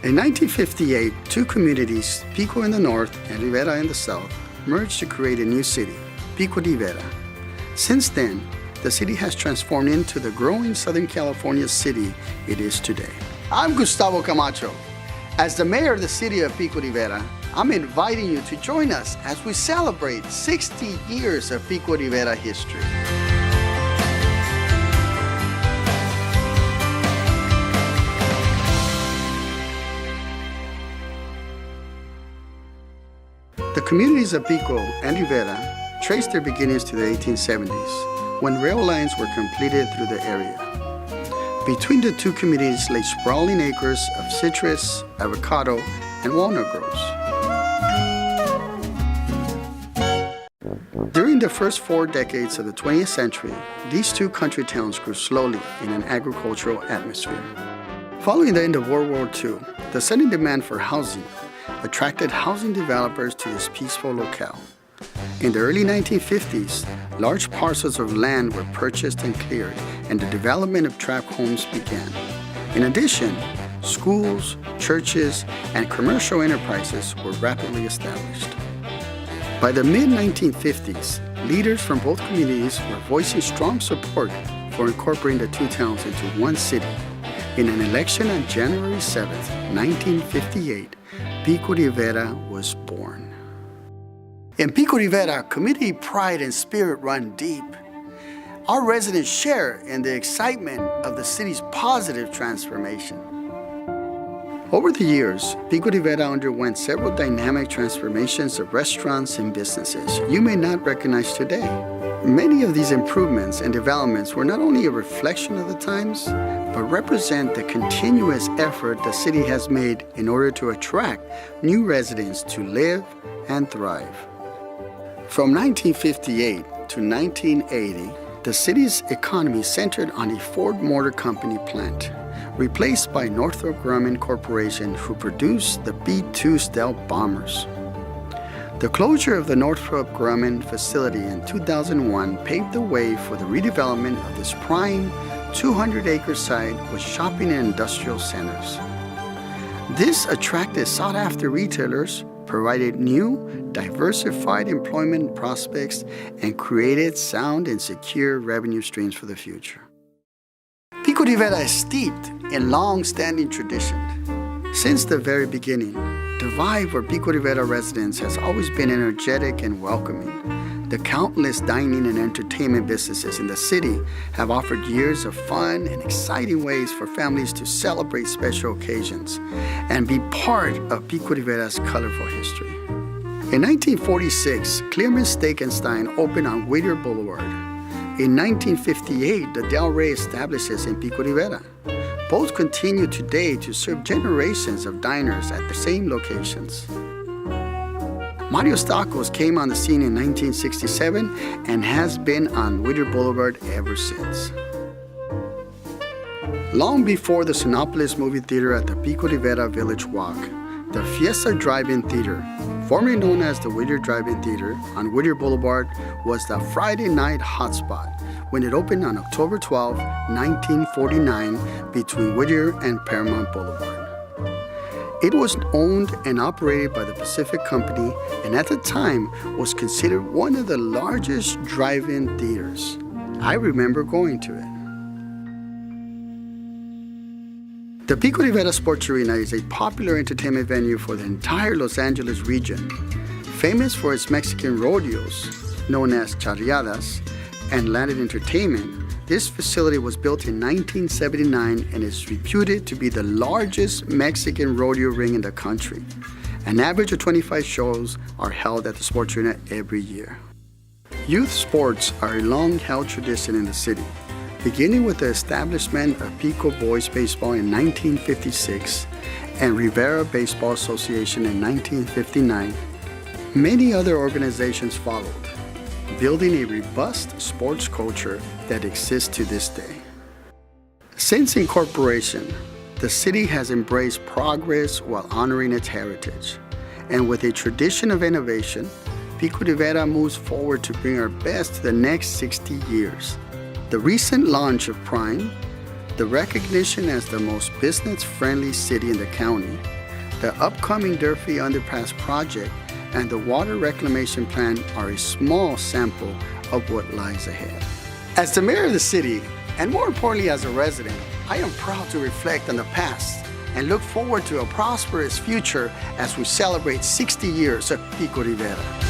In 1958, two communities, Pico in the north and Rivera in the south, merged to create a new city, Pico Rivera. Since then, the city has transformed into the growing Southern California city it is today. I'm Gustavo Camacho. As the mayor of the city of Pico Rivera, I'm inviting you to join us as we celebrate 60 years of Pico Rivera history. The communities of Pico and Rivera trace their beginnings to the 1870s, when rail lines were completed through the area. Between the two communities lay sprawling acres of citrus, avocado, and walnut groves. During the first 4 decades of the 20th century, these two country towns grew slowly in an agricultural atmosphere. Following the end of World War II, the sudden demand for housing attracted housing developers to this peaceful locale. In the early 1950s, large parcels of land were purchased and cleared, and the development of tract homes began. In addition, schools, churches, and commercial enterprises were rapidly established. By the mid-1950s, leaders from both communities were voicing strong support for incorporating the two towns into one city. In an election on January 7, 1958, Pico Rivera was born. In Pico Rivera, community pride and spirit run deep. Our residents share in the excitement of the city's positive transformation. Over the years, Pico Rivera underwent several dynamic transformations of restaurants and businesses you may not recognize today. Many of these improvements and developments were not only a reflection of the times, but represent the continuous effort the city has made in order to attract new residents to live and thrive. From 1958 to 1980, the city's economy centered on a Ford Motor Company plant, replaced by Northrop Grumman Corporation, who produced the B-2 stealth bombers. The closure of the Northrop Grumman facility in 2001 paved the way for the redevelopment of this prime 200-acre site with shopping and industrial centers. This attracted sought-after retailers, provided new, diversified employment prospects, and created sound and secure revenue streams for the future. Pico Rivera is steeped in long-standing tradition. Since the very beginning, the vibe for Pico Rivera residents has always been energetic and welcoming. The countless dining and entertainment businesses in the city have offered years of fun and exciting ways for families to celebrate special occasions and be part of Pico Rivera's colorful history. In 1946, Clearman Steak and Stein opened on Whittier Boulevard. In 1958, the Del Rey establishes in Pico Rivera. Both continue today to serve generations of diners at the same locations. Mario's Tacos came on the scene in 1967 and has been on Whittier Boulevard ever since. Long before the Sinopolis movie theater at the Pico Rivera Village Walk, the Fiesta Drive-In Theater, formerly known as the Whittier Drive-In Theater on Whittier Boulevard, was the Friday night hotspot when it opened on October 12, 1949, between Whittier and Paramount Boulevard. It was owned and operated by the Pacific Company, and at the time was considered one of the largest drive-in theaters. I remember going to it. The Pico Rivera Sports Arena is a popular entertainment venue for the entire Los Angeles region. Famous for its Mexican rodeos, known as charreadas, and landed entertainment, this facility was built in 1979 and is reputed to be the largest Mexican rodeo ring in the country. An average of 25 shows are held at the sports arena every year. Youth sports are a long-held tradition in the city, beginning with the establishment of Pico Boys Baseball in 1956 and Rivera Baseball Association in 1959. Many other organizations followed, building a robust sports culture that exists to this day. Since incorporation, the city has embraced progress while honoring its heritage. And with a tradition of innovation, Pico Rivera moves forward to bring our best to the next 60 years. The recent launch of Prime, the recognition as the most business-friendly city in the county, the upcoming Durfee Underpass project, and the water reclamation plan are a small sample of what lies ahead. As the mayor of the city, and more importantly as a resident, I am proud to reflect on the past and look forward to a prosperous future as we celebrate 60 years of Pico Rivera.